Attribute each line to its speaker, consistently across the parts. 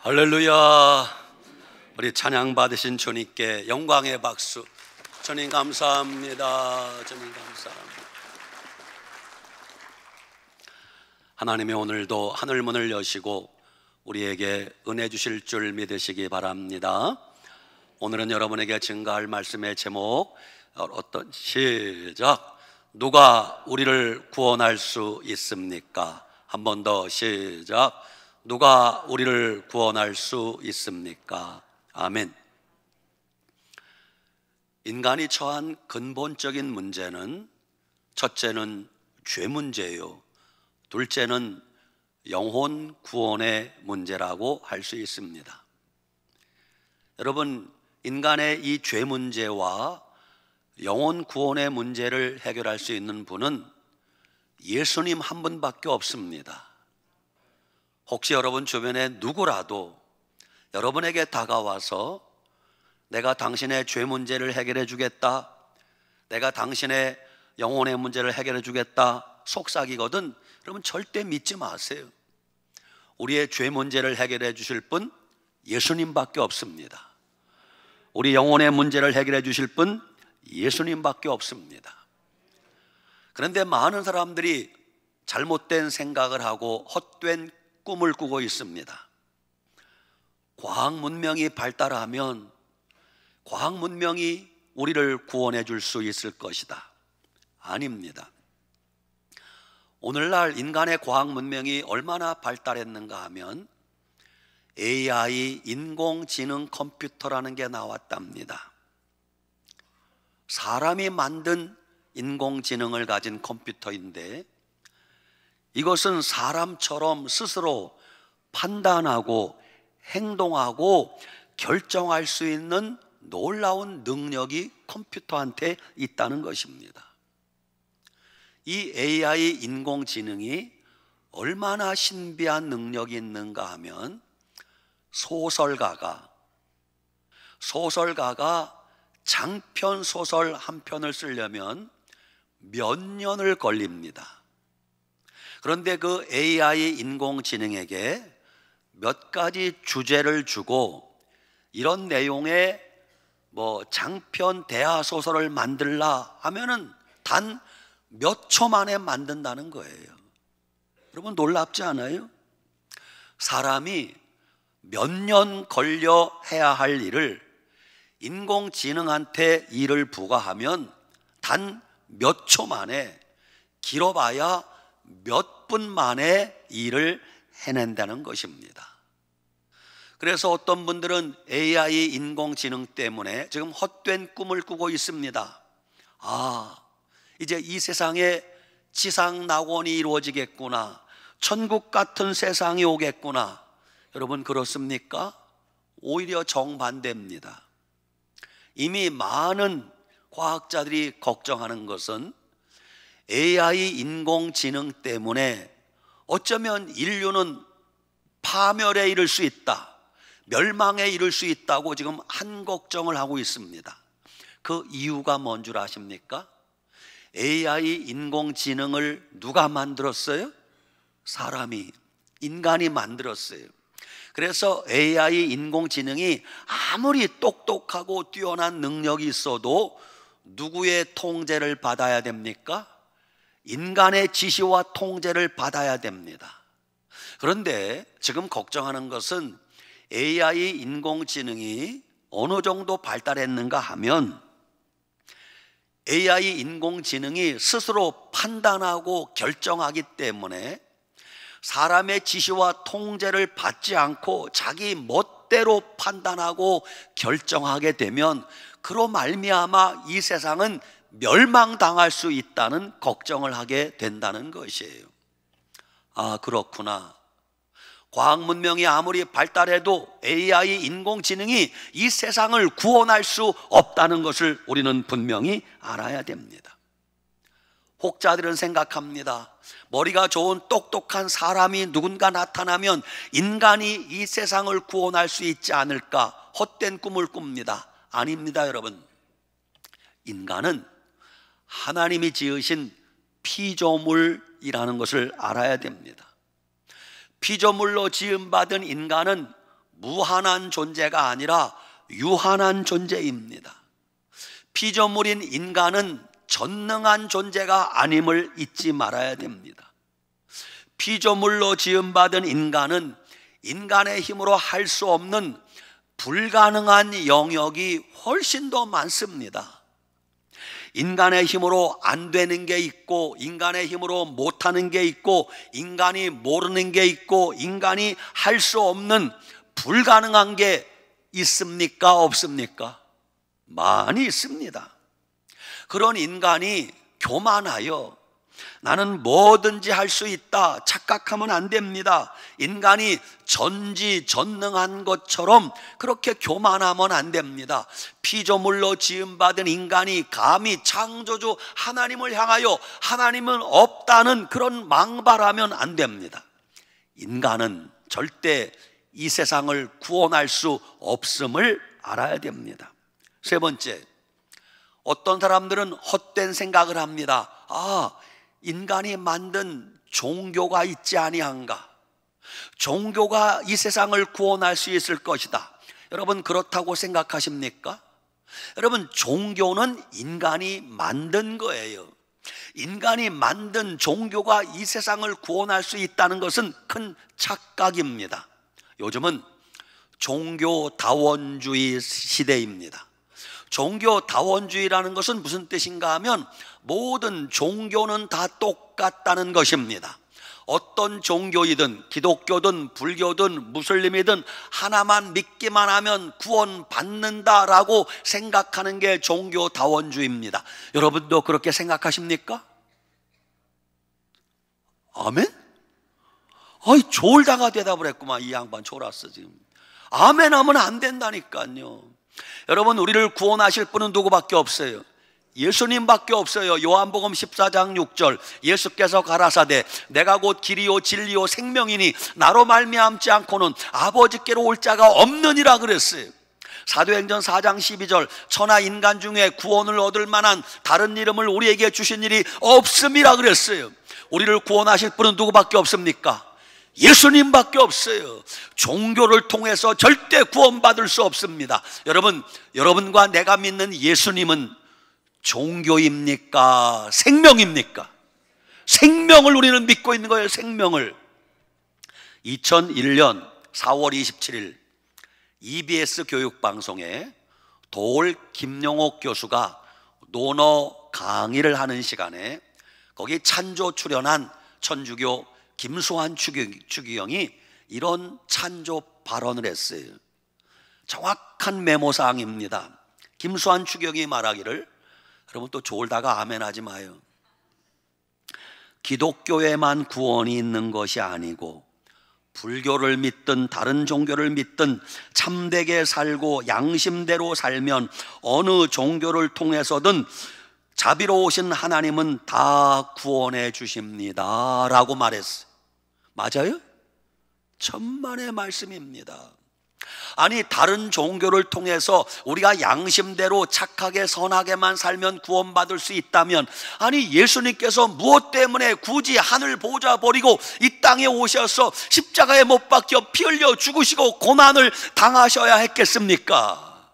Speaker 1: 할렐루야. 우리 찬양 받으신 주님께 영광의 박수. 주님 감사합니다. 주님 감사합니다. 하나님이 오늘도 하늘문을 여시고 우리에게 은혜 주실 줄 믿으시기 바랍니다. 오늘은 여러분에게 증거할 말씀의 제목, 시작. 누가 우리를 구원할 수 있습니까? 한 번 더 시작. 누가 우리를 구원할 수 있습니까? 아멘. 인간이 처한 근본적인 문제는 첫째는 죄 문제요, 둘째는 영혼 구원의 문제라고 할 수 있습니다. 여러분, 인간의 이 죄 문제와 영혼 구원의 문제를 해결할 수 있는 분은 예수님 한 분밖에 없습니다. 혹시 여러분 주변에 누구라도 여러분에게 다가와서 내가 당신의 죄 문제를 해결해 주겠다, 내가 당신의 영혼의 문제를 해결해 주겠다 속삭이거든, 여러분 절대 믿지 마세요. 우리의 죄 문제를 해결해 주실 분 예수님밖에 없습니다. 우리 영혼의 문제를 해결해 주실 분 예수님밖에 없습니다. 그런데 많은 사람들이 잘못된 생각을 하고 헛된 꿈을 꾸고 있습니다. 과학 문명이 발달하면 과학 문명이 우리를 구원해 줄 수 있을 것이다. 아닙니다. 오늘날 인간의 과학 문명이 얼마나 발달했는가 하면 AI, 인공지능 컴퓨터라는 게 나왔답니다. 사람이 만든 인공지능을 가진 컴퓨터인데 이것은 사람처럼 스스로 판단하고 행동하고 결정할 수 있는 놀라운 능력이 컴퓨터한테 있다는 것입니다. 이 AI 인공지능이 얼마나 신비한 능력이 있는가 하면 소설가가 장편 소설 한 편을 쓰려면 몇 년을 걸립니다. 그런데 그 AI 인공지능에게 몇 가지 주제를 주고 이런 내용의 장편 대하소설을 만들라 하면은 단 몇 초 만에 만든다는 거예요. 여러분 놀랍지 않아요? 사람이 몇 년 걸려 해야 할 일을 인공지능한테 일을 부과하면 단 몇 초 만에, 길어봐야 몇 분 만에 일을 해낸다는 것입니다. 그래서 어떤 분들은 AI 인공지능 때문에 지금 헛된 꿈을 꾸고 있습니다. 이제 이 세상에 지상낙원이 이루어지겠구나, 천국 같은 세상이 오겠구나. 여러분 그렇습니까? 오히려 정반대입니다. 이미 많은 과학자들이 걱정하는 것은 AI 인공지능 때문에 어쩌면 인류는 파멸에 이를 수 있다, 멸망에 이를 수 있다고 지금 한 걱정을 하고 있습니다. 그 이유가 뭔 줄 아십니까? AI 인공지능을 누가 만들었어요? 사람이, 인간이 만들었어요. 그래서 AI 인공지능이 아무리 똑똑하고 뛰어난 능력이 있어도 누구의 통제를 받아야 됩니까? 인간의 지시와 통제를 받아야 됩니다. 그런데 지금 걱정하는 것은 AI 인공지능이 어느 정도 발달했는가 하면 AI 인공지능이 스스로 판단하고 결정하기 때문에 사람의 지시와 통제를 받지 않고 자기 멋대로 판단하고 결정하게 되면 그로 말미암아 이 세상은 멸망당할 수 있다는 걱정을 하게 된다는 것이에요. 그렇구나. 과학 문명이 아무리 발달해도 AI 인공지능이 이 세상을 구원할 수 없다는 것을 우리는 분명히 알아야 됩니다. 혹자들은 생각합니다. 머리가 좋은 똑똑한 사람이 누군가 나타나면 인간이 이 세상을 구원할 수 있지 않을까, 헛된 꿈을 꿉니다. 아닙니다, 여러분. 인간은 하나님이 지으신 피조물이라는 것을 알아야 됩니다. 피조물로 지음받은 인간은 무한한 존재가 아니라 유한한 존재입니다. 피조물인 인간은 전능한 존재가 아님을 잊지 말아야 됩니다. 피조물로 지음받은 인간은 인간의 힘으로 할 수 없는 불가능한 영역이 훨씬 더 많습니다. 인간의 힘으로 안 되는 게 있고, 인간의 힘으로 못하는 게 있고, 인간이 모르는 게 있고, 인간이 할 수 없는 불가능한 게 있습니까? 없습니까? 많이 있습니다. 그런 인간이 교만하여 나는 뭐든지 할 수 있다 착각하면 안 됩니다. 인간이 전지전능한 것처럼 그렇게 교만하면 안 됩니다. 피조물로 지음받은 인간이 감히 창조주 하나님을 향하여 하나님은 없다는 그런 망발하면 안 됩니다. 인간은 절대 이 세상을 구원할 수 없음을 알아야 됩니다. 세 번째, 어떤 사람들은 헛된 생각을 합니다. 인간이 만든 종교가 있지 아니한가? 종교가 이 세상을 구원할 수 있을 것이다. 여러분, 그렇다고 생각하십니까? 여러분, 종교는 인간이 만든 거예요. 인간이 만든 종교가 이 세상을 구원할 수 있다는 것은 큰 착각입니다. 요즘은 종교다원주의 시대입니다. 종교다원주의라는 것은 무슨 뜻인가 하면 모든 종교는 다 똑같다는 것입니다. 어떤 종교이든 기독교든 불교든 무슬림이든 하나만 믿기만 하면 구원받는다라고 생각하는 게 종교다원주의입니다. 여러분도 그렇게 생각하십니까? 아멘? 졸다가 대답을 했구만. 이 양반 졸았어 지금. 아멘 하면 안 된다니까요. 여러분, 우리를 구원하실 분은 누구밖에 없어요? 예수님밖에 없어요. 요한복음 14장 6절, 예수께서 가라사대 내가 곧 길이요 진리요 생명이니 나로 말미암지 않고는 아버지께로 올 자가 없느니라 그랬어요. 사도행전 4장 12절, 천하 인간 중에 구원을 얻을 만한 다른 이름을 우리에게 주신 일이 없음이라 그랬어요. 우리를 구원하실 분은 누구밖에 없습니까? 예수님밖에 없어요. 종교를 통해서 절대 구원받을 수 없습니다. 여러분과 내가 믿는 예수님은 종교입니까? 생명입니까? 생명을 우리는 믿고 있는 거예요. 생명을. 2001년 4월 27일 EBS 교육방송에 도올 김용옥 교수가 논어 강의를 하는 시간에 거기 찬조 출연한 천주교 김수환 추기경이 이런 찬조 발언을 했어요. 정확한 메모사항입니다. 김수환 추기경이 말하기를, 여러분 또 졸다가 아멘 하지 마요. 기독교에만 구원이 있는 것이 아니고 불교를 믿든 다른 종교를 믿든 참되게 살고 양심대로 살면 어느 종교를 통해서든 자비로우신 하나님은 다 구원해 주십니다 라고 말했어요. 맞아요? 천만의 말씀입니다. 아니, 다른 종교를 통해서 우리가 양심대로 착하게 선하게만 살면 구원받을 수 있다면, 아니 예수님께서 무엇 때문에 굳이 하늘 보좌 버리고 이 땅에 오셔서 십자가에 못 박혀 피 흘려 죽으시고 고난을 당하셔야 했겠습니까?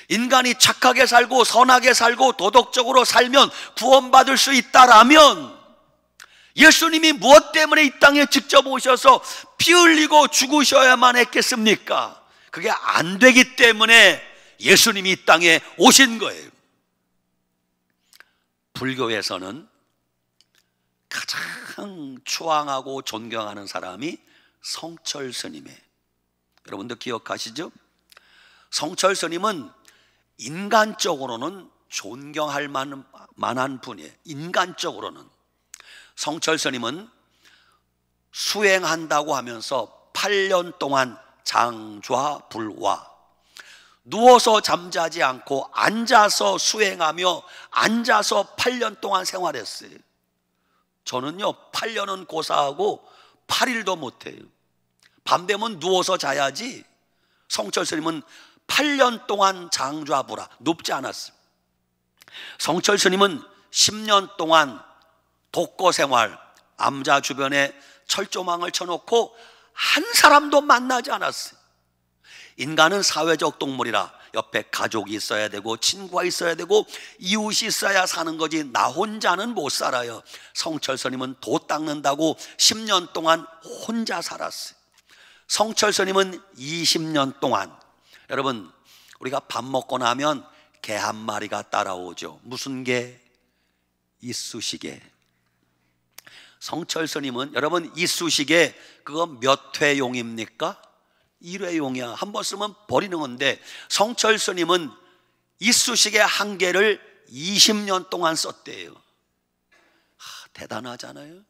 Speaker 1: 인간이 착하게 살고 선하게 살고 도덕적으로 살면 구원받을 수 있다라면 예수님이 무엇 때문에 이 땅에 직접 오셔서 피 흘리고 죽으셔야만 했겠습니까? 그게 안 되기 때문에 예수님이 이 땅에 오신 거예요. 불교에서는 가장 추앙하고 존경하는 사람이 성철 스님이에요. 여러분들 기억하시죠? 성철 스님은 인간적으로는 존경할 만한 분이에요. 인간적으로는. 성철 스님은 수행한다고 하면서 8년 동안 장좌불화, 누워서 잠자지 않고 앉아서 수행하며 앉아서 8년 동안 생활했어요. 저는요 8년은 고사하고 8일도 못해요. 밤 되면 누워서 자야지. 성철 스님은 8년 동안 장좌불화, 눕지 않았어요. 성철 스님은 10년 동안 독거 생활, 암자 주변에 철조망을 쳐놓고 한 사람도 만나지 않았어요. 인간은 사회적 동물이라 옆에 가족이 있어야 되고 친구가 있어야 되고 이웃이 있어야 사는 거지 나 혼자는 못 살아요. 성철 스님은 도 닦는다고 10년 동안 혼자 살았어요. 성철 스님은 20년 동안, 여러분 우리가 밥 먹고 나면 개 한 마리가 따라오죠. 무슨 개? 이쑤시개. 성철 스님은 여러분 이쑤시개 그거 몇 회용입니까? 1회용이야. 한 번 쓰면 버리는 건데 성철 스님은 이쑤시개 한 개를 20년 동안 썼대요. 대단하잖아요.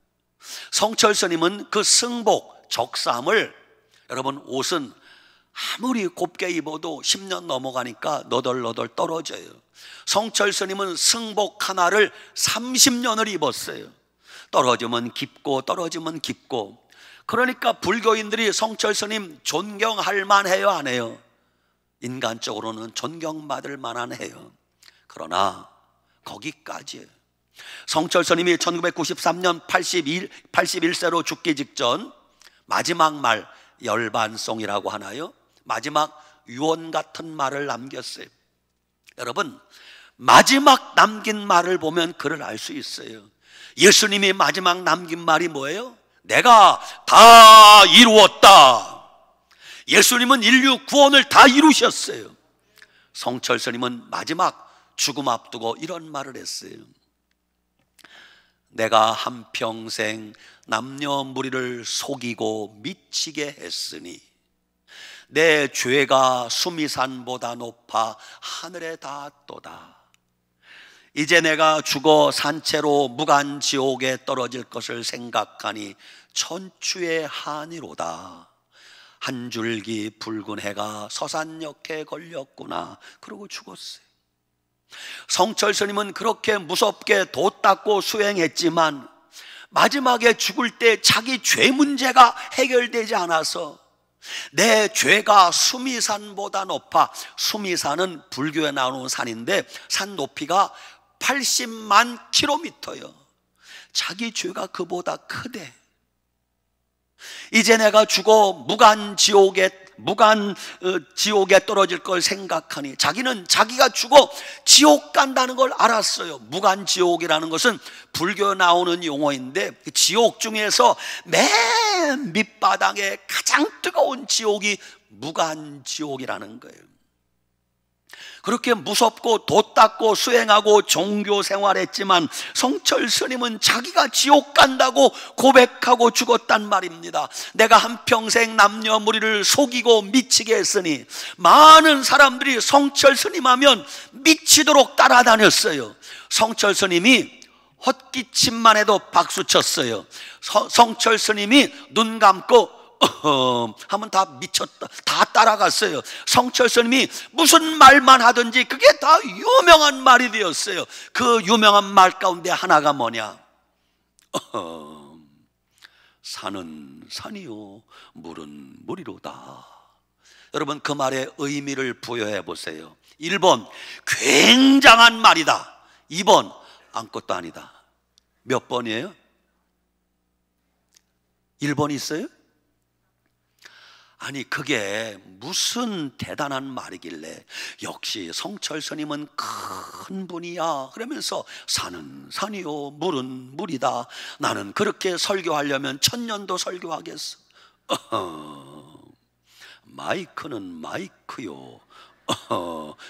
Speaker 1: 성철 스님은 그 승복, 적삼을, 여러분 옷은 아무리 곱게 입어도 10년 넘어가니까 너덜너덜 떨어져요. 성철 스님은 승복 하나를 30년을 입었어요. 떨어지면 깊고 떨어지면 깊고. 그러니까 불교인들이 성철 스님 존경할 만해요, 안 해요? 인간적으로는 존경받을 만해요. 그러나 거기까지예요. 성철 스님이 1993년 81세로 죽기 직전 마지막 말, 열반송이라고 하나요? 마지막 유언 같은 말을 남겼어요. 여러분 마지막 남긴 말을 보면 그를 알 수 있어요. 예수님이 마지막 남긴 말이 뭐예요? 내가 다 이루었다. 예수님은 인류 구원을 다 이루셨어요. 성철 스님은 마지막 죽음 앞두고 이런 말을 했어요. 내가 한평생 남녀 무리를 속이고 미치게 했으니 내 죄가 수미산보다 높아 하늘에 닿았도다. 이제 내가 죽어 산채로 무간지옥에 떨어질 것을 생각하니 천추의 한이로다. 한 줄기 붉은 해가 서산역에 걸렸구나. 그러고 죽었어요. 성철 스님은 그렇게 무섭게 도 닦고 수행했지만 마지막에 죽을 때 자기 죄 문제가 해결되지 않아서 내 죄가 수미산보다 높아. 수미산은 불교에 나오는 산인데 산 높이가 80만 킬로미터요. 자기 죄가 그보다 크대. 이제 내가 죽어 무간지옥에 떨어질 걸 생각하니, 자기는 자기가 죽어 지옥 간다는 걸 알았어요. 무간지옥이라는 것은 불교에 나오는 용어인데 지옥 중에서 맨 밑바닥에 가장 뜨거운 지옥이 무간지옥이라는 거예요. 그렇게 무섭고 도 닦고 수행하고 종교 생활했지만 성철 스님은 자기가 지옥 간다고 고백하고 죽었단 말입니다. 내가 한평생 남녀 무리를 속이고 미치게 했으니. 많은 사람들이 성철 스님 하면 미치도록 따라다녔어요. 성철 스님이 헛기침만 해도 박수 쳤어요. 성철 스님이 눈 감고 하면 다 미쳤다, 다 따라갔어요. 성철 스님이 무슨 말만 하든지 그게 다 유명한 말이 되었어요. 그 유명한 말 가운데 하나가 뭐냐? 산은 산이요 물은 물이로다. 여러분 그 말의 의미를 부여해 보세요. 1번 굉장한 말이다. 2번 아무것도 아니다. 몇 번이에요? 1번 있어요? 아니 그게 무슨 대단한 말이길래 역시 성철 스님은 큰 분이야 그러면서 산은 산이요 물은 물이다. 나는 그렇게 설교하려면 1000년도 설교하겠어. 마이크는 마이크요,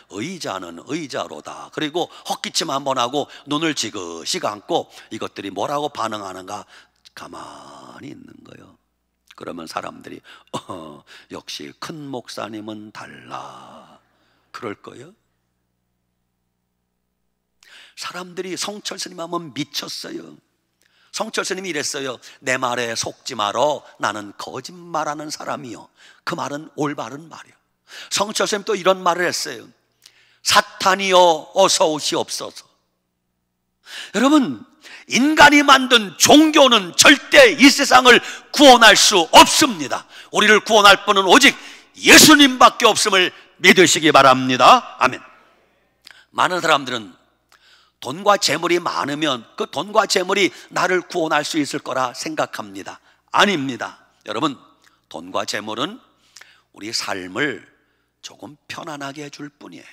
Speaker 1: 의자는 의자로다. 그리고 헛기침 한번 하고 눈을 지그시 감고 이것들이 뭐라고 반응하는가 가만히 있는 거예요. 그러면 사람들이 역시 큰 목사님은 달라 그럴 거예요. 사람들이 성철 스님 하면 미쳤어요. 성철 스님이 이랬어요. 내 말에 속지 말어. 나는 거짓말하는 사람이요. 그 말은 올바른 말이요. 성철 스님 또 이런 말을 했어요. 사탄이여 어서 오시옵소서. 여러분 인간이 만든 종교는 절대 이 세상을 구원할 수 없습니다. 우리를 구원할 분은 오직 예수님밖에 없음을 믿으시기 바랍니다. 아멘. 많은 사람들은 돈과 재물이 많으면 그 돈과 재물이 나를 구원할 수 있을 거라 생각합니다. 아닙니다. 여러분 돈과 재물은 우리 삶을 조금 편안하게 해줄 뿐이에요.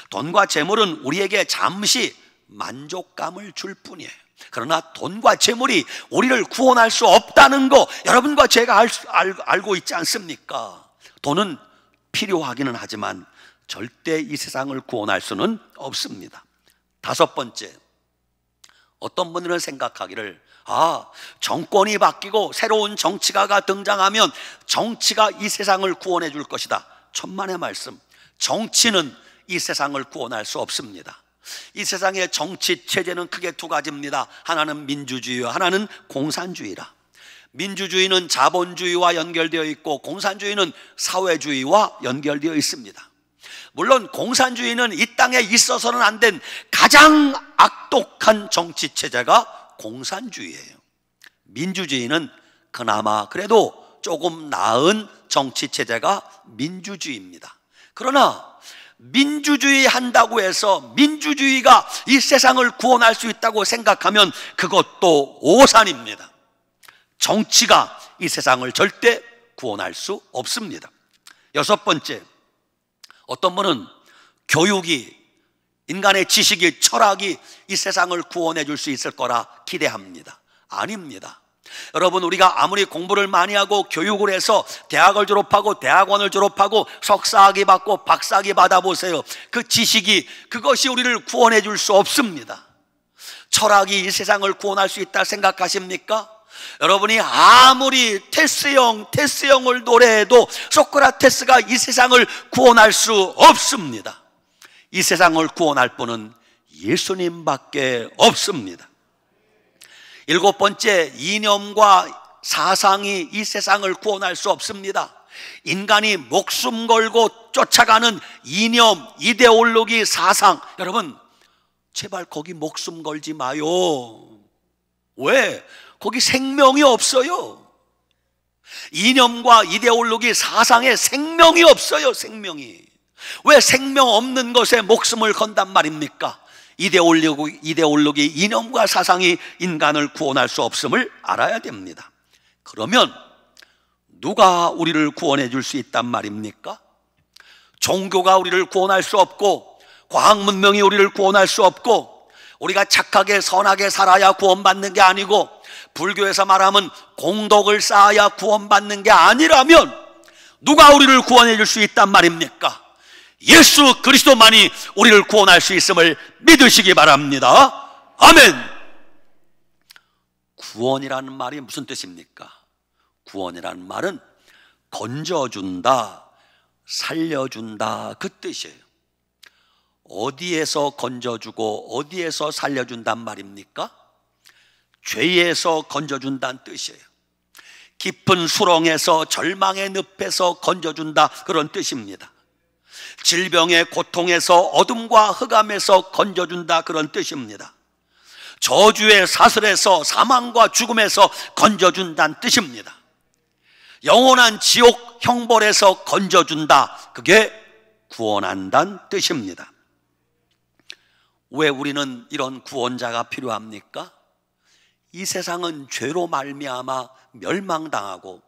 Speaker 1: 돈과 재물은 우리에게 잠시 만족감을 줄 뿐이에요. 그러나 돈과 재물이 우리를 구원할 수 없다는 거 여러분과 제가 알고 있지 않습니까? 돈은 필요하기는 하지만 절대 이 세상을 구원할 수는 없습니다. 다섯 번째, 어떤 분들은 생각하기를 정권이 바뀌고 새로운 정치가가 등장하면 정치가 이 세상을 구원해 줄 것이다. 천만의 말씀, 정치는 이 세상을 구원할 수 없습니다. 이 세상의 정치 체제는 크게 두 가지입니다. 하나는 민주주의와 하나는 공산주의라. 민주주의는 자본주의와 연결되어 있고 공산주의는 사회주의와 연결되어 있습니다. 물론 공산주의는 이 땅에 있어서는 안 된 가장 악독한 정치 체제가 공산주의예요. 민주주의는 그나마 그래도 조금 나은 정치 체제가 민주주의입니다. 그러나 민주주의 한다고 해서 민주주의가 이 세상을 구원할 수 있다고 생각하면 그것도 오산입니다. 정치가 이 세상을 절대 구원할 수 없습니다. 여섯 번째, 어떤 분은 교육이, 인간의 지식이, 철학이 이 세상을 구원해 줄 수 있을 거라 기대합니다. 아닙니다. 여러분, 우리가 아무리 공부를 많이 하고 교육을 해서 대학을 졸업하고 대학원을 졸업하고 석사학위 받고 박사학위 받아보세요. 그 지식이, 그것이 우리를 구원해 줄 수 없습니다. 철학이 이 세상을 구원할 수 있다 생각하십니까? 여러분이 아무리 테스형을 노래해도 소크라테스가 이 세상을 구원할 수 없습니다. 이 세상을 구원할 분은 예수님밖에 없습니다. 일곱 번째, 이념과 사상이 이 세상을 구원할 수 없습니다. 인간이 목숨 걸고 쫓아가는 이념, 이데올로기, 사상, 여러분 제발 거기 목숨 걸지 마요. 왜? 거기 생명이 없어요. 이념과 이데올로기, 사상에 생명이 없어요. 생명이. 왜 생명 없는 것에 목숨을 건단 말입니까? 이데올로기, 이념과 사상이 인간을 구원할 수 없음을 알아야 됩니다. 그러면 누가 우리를 구원해 줄 수 있단 말입니까? 종교가 우리를 구원할 수 없고, 과학문명이 우리를 구원할 수 없고, 우리가 착하게 선하게 살아야 구원받는 게 아니고, 불교에서 말하면 공덕을 쌓아야 구원받는 게 아니라면 누가 우리를 구원해 줄 수 있단 말입니까? 예수 그리스도만이 우리를 구원할 수 있음을 믿으시기 바랍니다. 아멘. 구원이라는 말이 무슨 뜻입니까? 구원이라는 말은 건져준다, 살려준다, 그 뜻이에요. 어디에서 건져주고 어디에서 살려준단 말입니까? 죄에서 건져준다는 뜻이에요. 깊은 수렁에서, 절망의 늪에서 건져준다, 그런 뜻입니다. 질병의 고통에서, 어둠과 흑암에서 건져준다, 그런 뜻입니다. 저주의 사슬에서, 사망과 죽음에서 건져준다는 뜻입니다. 영원한 지옥 형벌에서 건져준다, 그게 구원한다는 뜻입니다. 왜 우리는 이런 구원자가 필요합니까? 이 세상은 죄로 말미암아 멸망당하고,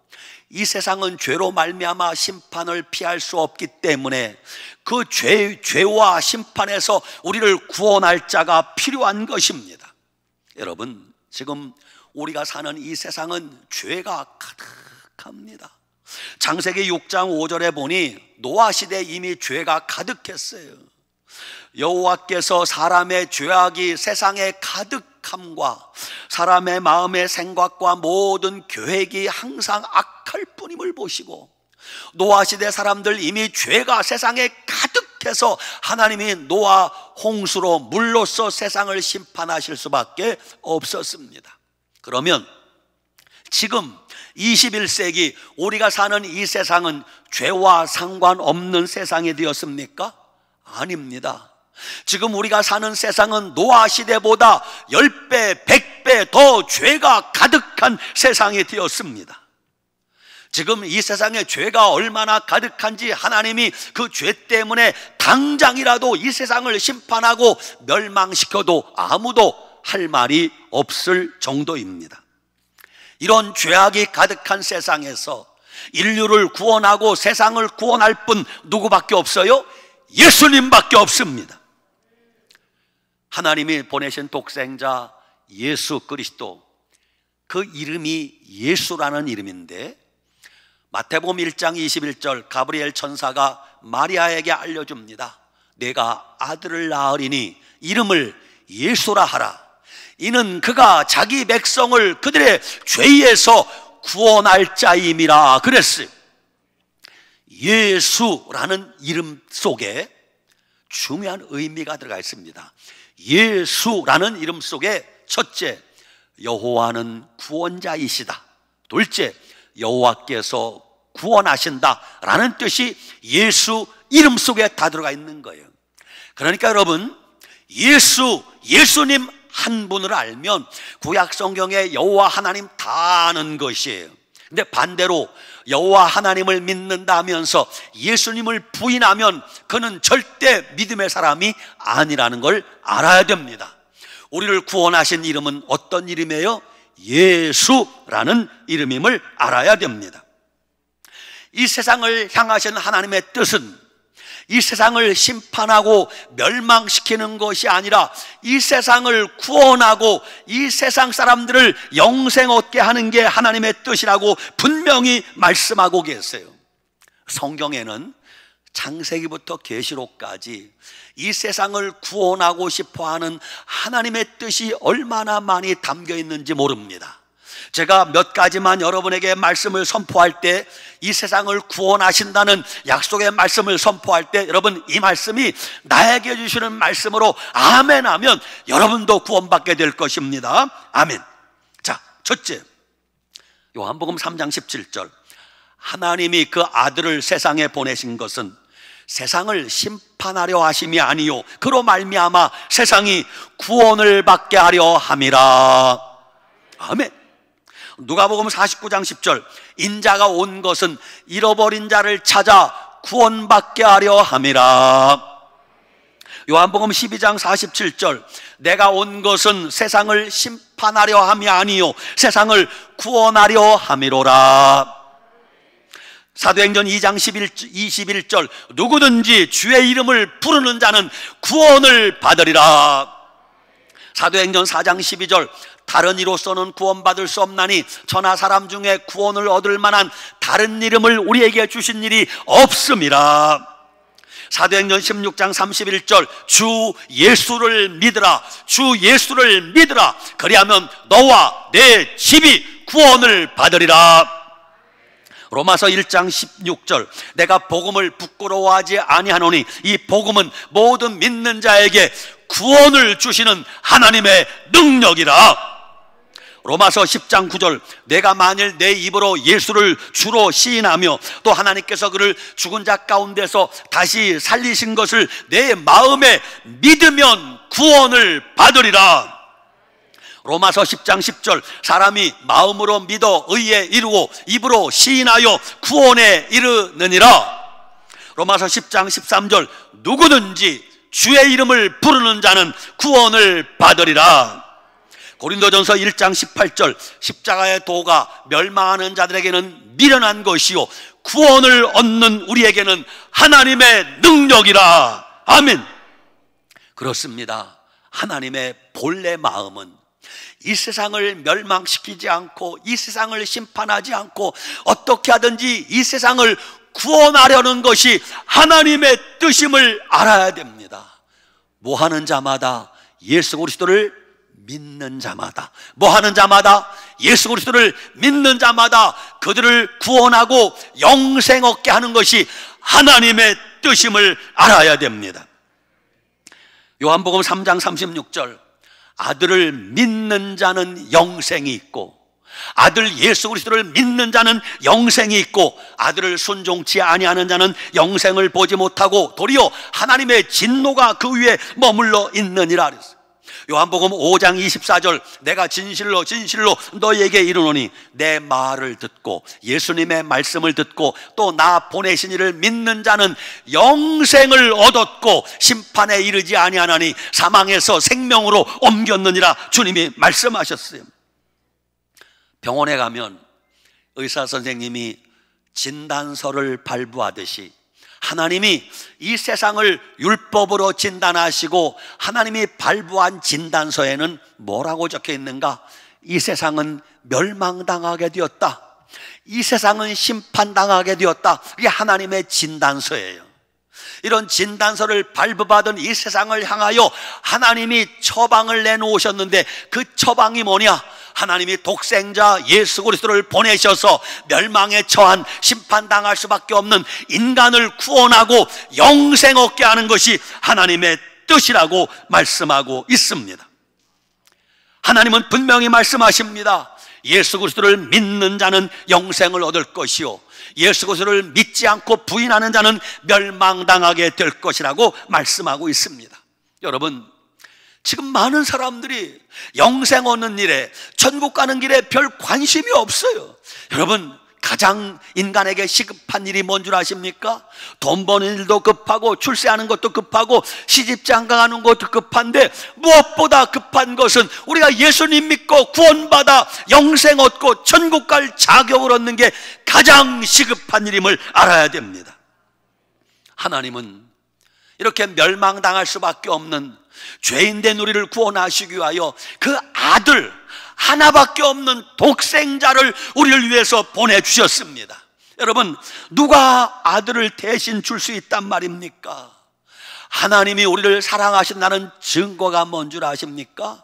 Speaker 1: 이 세상은 죄로 말미암아 심판을 피할 수 없기 때문에 그 죄와 심판에서 우리를 구원할 자가 필요한 것입니다. 여러분, 지금 우리가 사는 이 세상은 죄가 가득합니다. 창세기 6장 5절에 보니 노아 시대에 이미 죄가 가득했어요. 여호와께서 사람의 죄악이 세상에 가득함과 사람의 마음의 생각과 모든 계획이 항상 악할 뿐임을 보시고, 노아 시대 사람들 이미 죄가 세상에 가득해서 하나님이 노아 홍수로 물로써 세상을 심판하실 수밖에 없었습니다. 그러면 지금 21세기 우리가 사는 이 세상은 죄와 상관없는 세상이 되었습니까? 아닙니다. 지금 우리가 사는 세상은 노아 시대보다 10배, 100배 더 죄가 가득한 세상이 되었습니다. 지금 이 세상에 죄가 얼마나 가득한지 하나님이 그 죄 때문에 당장이라도 이 세상을 심판하고 멸망시켜도 아무도 할 말이 없을 정도입니다. 이런 죄악이 가득한 세상에서 인류를 구원하고 세상을 구원할 분 누구밖에 없어요? 예수님밖에 없습니다. 하나님이 보내신 독생자 예수 그리스도, 그 이름이 예수라는 이름인데 마태복음 1장 21절 가브리엘 천사가 마리아에게 알려줍니다. 내가 아들을 낳으리니 이름을 예수라 하라. 이는 그가 자기 백성을 그들의 죄에서 구원할 자임이라 그랬어요. 예수라는 이름 속에 중요한 의미가 들어가 있습니다. 예수라는 이름 속에 첫째, 여호와는 구원자이시다. 둘째, 여호와께서 구원하신다라는 뜻이 예수 이름 속에 다 들어가 있는 거예요. 그러니까 여러분, 예수님 한 분을 알면 구약 성경에 여호와 하나님 다 아는 것이에요. 근데 반대로 여호와 하나님을 믿는다 하면서 예수님을 부인하면 그는 절대 믿음의 사람이 아니라는 걸 알아야 됩니다. 우리를 구원하신 이름은 어떤 이름이에요? 예수라는 이름임을 알아야 됩니다. 이 세상을 향하신 하나님의 뜻은 이 세상을 심판하고 멸망시키는 것이 아니라 이 세상을 구원하고 이 세상 사람들을 영생 얻게 하는 게 하나님의 뜻이라고 분명히 말씀하고 계세요. 성경에는 창세기부터 계시록까지 이 세상을 구원하고 싶어하는 하나님의 뜻이 얼마나 많이 담겨 있는지 모릅니다. 제가 몇 가지만 여러분에게 말씀을 선포할 때, 이 세상을 구원하신다는 약속의 말씀을 선포할 때, 여러분 이 말씀이 나에게 주시는 말씀으로 아멘 하면 여러분도 구원받게 될 것입니다. 아멘. 자, 첫째, 요한복음 3장 17절, 하나님이 그 아들을 세상에 보내신 것은 세상을 심판하려 하심이 아니요 그로 말미암아 세상이 구원을 받게 하려 함이라. 아멘. 누가복음 49장 10절, 인자가 온 것은 잃어버린 자를 찾아 구원받게 하려 함이라. 요한복음 12장 47절, 내가 온 것은 세상을 심판하려 함이 아니요 세상을 구원하려 함이로라. 사도행전 2장 21절, 누구든지 주의 이름을 부르는 자는 구원을 받으리라. 사도행전 4장 12절, 다른 이로서는 구원받을 수 없나니 천하 사람 중에 구원을 얻을 만한 다른 이름을 우리에게 주신 일이 없음이라. 사도행전 16장 31절, 주 예수를 믿으라. 주 예수를 믿으라. 그리하면 너와 내 집이 구원을 받으리라. 로마서 1장 16절, 내가 복음을 부끄러워하지 아니하노니 이 복음은 모든 믿는 자에게 구원을 주시는 하나님의 능력이라. 로마서 10장 9절, 내가 만일 내 입으로 예수를 주로 시인하며 또 하나님께서 그를 죽은 자 가운데서 다시 살리신 것을 내 마음에 믿으면 구원을 받으리라. 로마서 10장 10절, 사람이 마음으로 믿어 의에 이르고 입으로 시인하여 구원에 이르느니라. 로마서 10장 13절, 누구든지 주의 이름을 부르는 자는 구원을 받으리라. 고린도전서 1장 18절, 십자가의 도가 멸망하는 자들에게는 미련한 것이요 구원을 얻는 우리에게는 하나님의 능력이라. 아멘. 그렇습니다. 하나님의 본래 마음은 이 세상을 멸망시키지 않고 이 세상을 심판하지 않고 어떻게 하든지 이 세상을 구원하려는 것이 하나님의 뜻임을 알아야 됩니다. 뭐 하는 자마다 예수 그리스도를 믿는 자마다, 뭐 하는 자마다 예수 그리스도를 믿는 자마다 그들을 구원하고 영생 얻게 하는 것이 하나님의 뜻임을 알아야 됩니다. 요한복음 3장 36절, 아들을 믿는 자는 영생이 있고 아들 예수 그리스도를 믿는 자는 영생이 있고 아들을 순종치 아니하는 자는 영생을 보지 못하고 도리어 하나님의 진노가 그 위에 머물러 있느니라 그랬어요. 요한복음 5장 24절, 내가 진실로 진실로 너희에게 이르노니 내 말을 듣고 예수님의 말씀을 듣고 또 나 보내신 이를 믿는 자는 영생을 얻었고 심판에 이르지 아니하나니 사망에서 생명으로 옮겼느니라 주님이 말씀하셨어요. 병원에 가면 의사 선생님이 진단서를 발부하듯이 하나님이 이 세상을 율법으로 진단하시고 하나님이 발부한 진단서에는 뭐라고 적혀 있는가? 이 세상은 멸망당하게 되었다, 이 세상은 심판당하게 되었다. 이게 하나님의 진단서예요. 이런 진단서를 발부받은 이 세상을 향하여 하나님이 처방을 내놓으셨는데, 그 처방이 뭐냐? 하나님이 독생자 예수 그리스도를 보내셔서 멸망에 처한 심판당할 수밖에 없는 인간을 구원하고 영생 얻게 하는 것이 하나님의 뜻이라고 말씀하고 있습니다. 하나님은 분명히 말씀하십니다. 예수 그리스도를 믿는 자는 영생을 얻을 것이요, 예수 그리스도를 믿지 않고 부인하는 자는 멸망당하게 될 것이라고 말씀하고 있습니다. 여러분, 지금 많은 사람들이 영생 얻는 일에, 천국 가는 길에 별 관심이 없어요. 여러분, 가장 인간에게 시급한 일이 뭔 줄 아십니까? 돈 버는 일도 급하고 출세하는 것도 급하고 시집 장가가는 것도 급한데, 무엇보다 급한 것은 우리가 예수님 믿고 구원받아 영생 얻고 천국 갈 자격을 얻는 게 가장 시급한 일임을 알아야 됩니다. 하나님은 이렇게 멸망당할 수밖에 없는 죄인된 우리를 구원하시기 위하여 그 아들 하나밖에 없는 독생자를 우리를 위해서 보내주셨습니다. 여러분, 누가 아들을 대신 줄 수 있단 말입니까? 하나님이 우리를 사랑하신다는 증거가 뭔 줄 아십니까?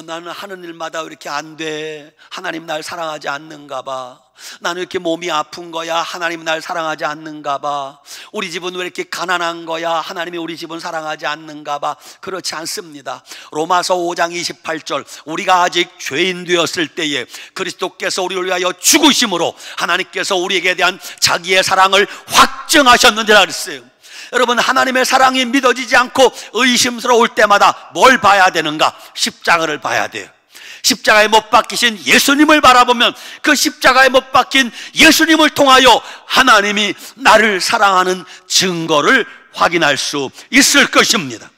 Speaker 1: 나는 하는 일마다 왜 이렇게 안 돼? 하나님 날 사랑하지 않는가 봐. 나는 이렇게 몸이 아픈 거야. 하나님 날 사랑하지 않는가 봐. 우리 집은 왜 이렇게 가난한 거야. 하나님이 우리 집은 사랑하지 않는가 봐. 그렇지 않습니다. 로마서 5장 28절, 우리가 아직 죄인 되었을 때에 그리스도께서 우리를 위하여 죽으심으로 하나님께서 우리에게 대한 자기의 사랑을 확증하셨느니라 그랬어요. 여러분, 하나님의 사랑이 믿어지지 않고 의심스러울 때마다 뭘 봐야 되는가? 십자가를 봐야 돼요. 십자가에 못 박히신 예수님을 바라보면 그 십자가에 못 박힌 예수님을 통하여 하나님이 나를 사랑하는 증거를 확인할 수 있을 것입니다.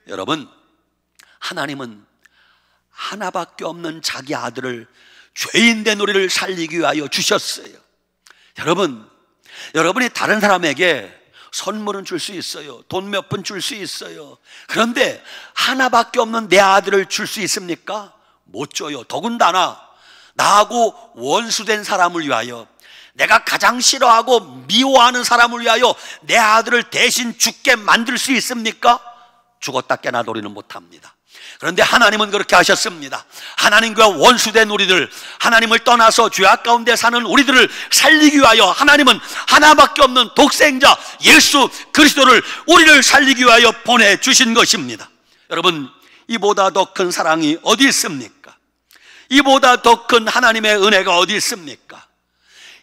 Speaker 1: 여러분, 하나님은 하나밖에 없는 자기 아들을 죄인된 우리를 살리기 위하여 주셨어요. 여러분이 다른 사람에게 선물은 줄 수 있어요. 돈 몇 푼 줄 수 있어요. 그런데 하나밖에 없는 내 아들을 줄 수 있습니까? 못 줘요. 더군다나 나하고 원수된 사람을 위하여, 내가 가장 싫어하고 미워하는 사람을 위하여 내 아들을 대신 죽게 만들 수 있습니까? 죽었다 깨나 노리는 못합니다. 그런데 하나님은 그렇게 하셨습니다. 하나님과 원수된 우리들, 하나님을 떠나서 죄악 가운데 사는 우리들을 살리기 위하여 하나님은 하나밖에 없는 독생자 예수 그리스도를 우리를 살리기 위하여 보내주신 것입니다. 여러분, 이보다 더 큰 사랑이 어디 있습니까? 이보다 더 큰 하나님의 은혜가 어디 있습니까?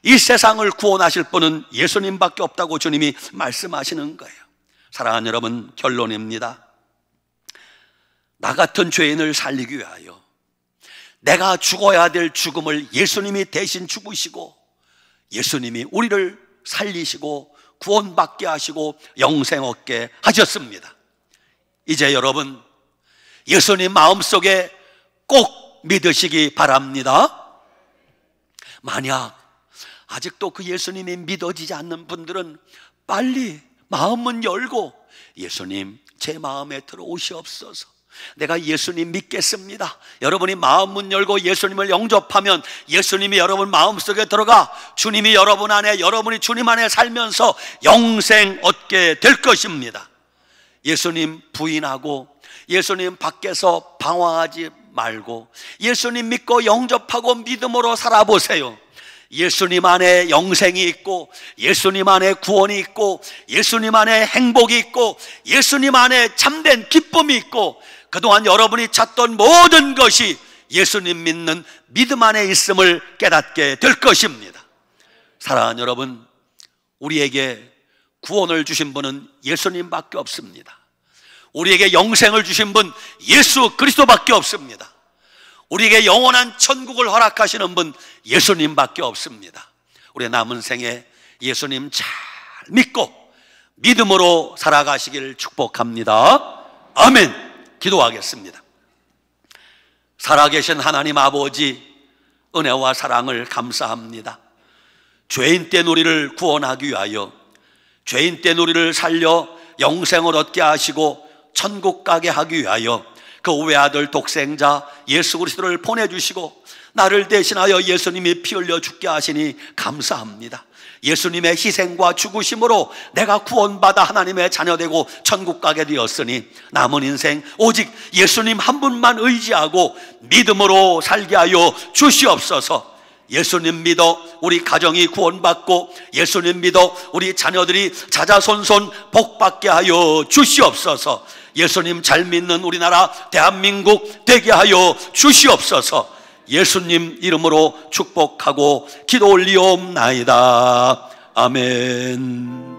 Speaker 1: 이 세상을 구원하실 분은 예수님밖에 없다고 주님이 말씀하시는 거예요. 사랑하는 여러분, 결론입니다. 나 같은 죄인을 살리기 위하여 내가 죽어야 될 죽음을 예수님이 대신 죽으시고, 예수님이 우리를 살리시고 구원받게 하시고 영생 얻게 하셨습니다. 이제 여러분, 예수님 마음속에 꼭 믿으시기 바랍니다. 만약 아직도 그 예수님이 믿어지지 않는 분들은 빨리 마음문 열고, 예수님 제 마음에 들어오시옵소서, 내가 예수님 믿겠습니다. 여러분이 마음문 열고 예수님을 영접하면 예수님이 여러분 마음속에 들어가 주님이 여러분 안에, 여러분이 주님 안에 살면서 영생 얻게 될 것입니다. 예수님 부인하고 예수님 밖에서 방황하지 말고 예수님 믿고 영접하고 믿음으로 살아보세요. 예수님 안에 영생이 있고, 예수님 안에 구원이 있고, 예수님 안에 행복이 있고, 예수님 안에 참된 기쁨이 있고, 그동안 여러분이 찾던 모든 것이 예수님 믿는 믿음 안에 있음을 깨닫게 될 것입니다. 사랑하는 여러분, 우리에게 구원을 주신 분은 예수님밖에 없습니다. 우리에게 영생을 주신 분 예수 그리스도밖에 없습니다. 우리에게 영원한 천국을 허락하시는 분 예수님밖에 없습니다. 우리의 남은 생에 예수님 잘 믿고 믿음으로 살아가시기를 축복합니다. 아멘. 기도하겠습니다. 살아계신 하나님 아버지, 은혜와 사랑을 감사합니다. 죄인 된 우리를 구원하기 위하여, 죄인 된 우리를 살려 영생을 얻게 하시고 천국 가게 하기 위하여 그 외아들 독생자 예수 그리스도를 보내주시고 나를 대신하여 예수님이 피 흘려 죽게 하시니 감사합니다. 예수님의 희생과 죽으심으로 내가 구원받아 하나님의 자녀되고 천국 가게 되었으니 남은 인생 오직 예수님 한 분만 의지하고 믿음으로 살게 하여 주시옵소서. 예수님 믿어 우리 가정이 구원받고 예수님 믿어 우리 자녀들이 자자손손 복받게 하여 주시옵소서. 예수님 잘 믿는 우리나라 대한민국 되게 하여 주시옵소서. 예수님 이름으로 축복하고 기도 올리옵나이다. 아멘.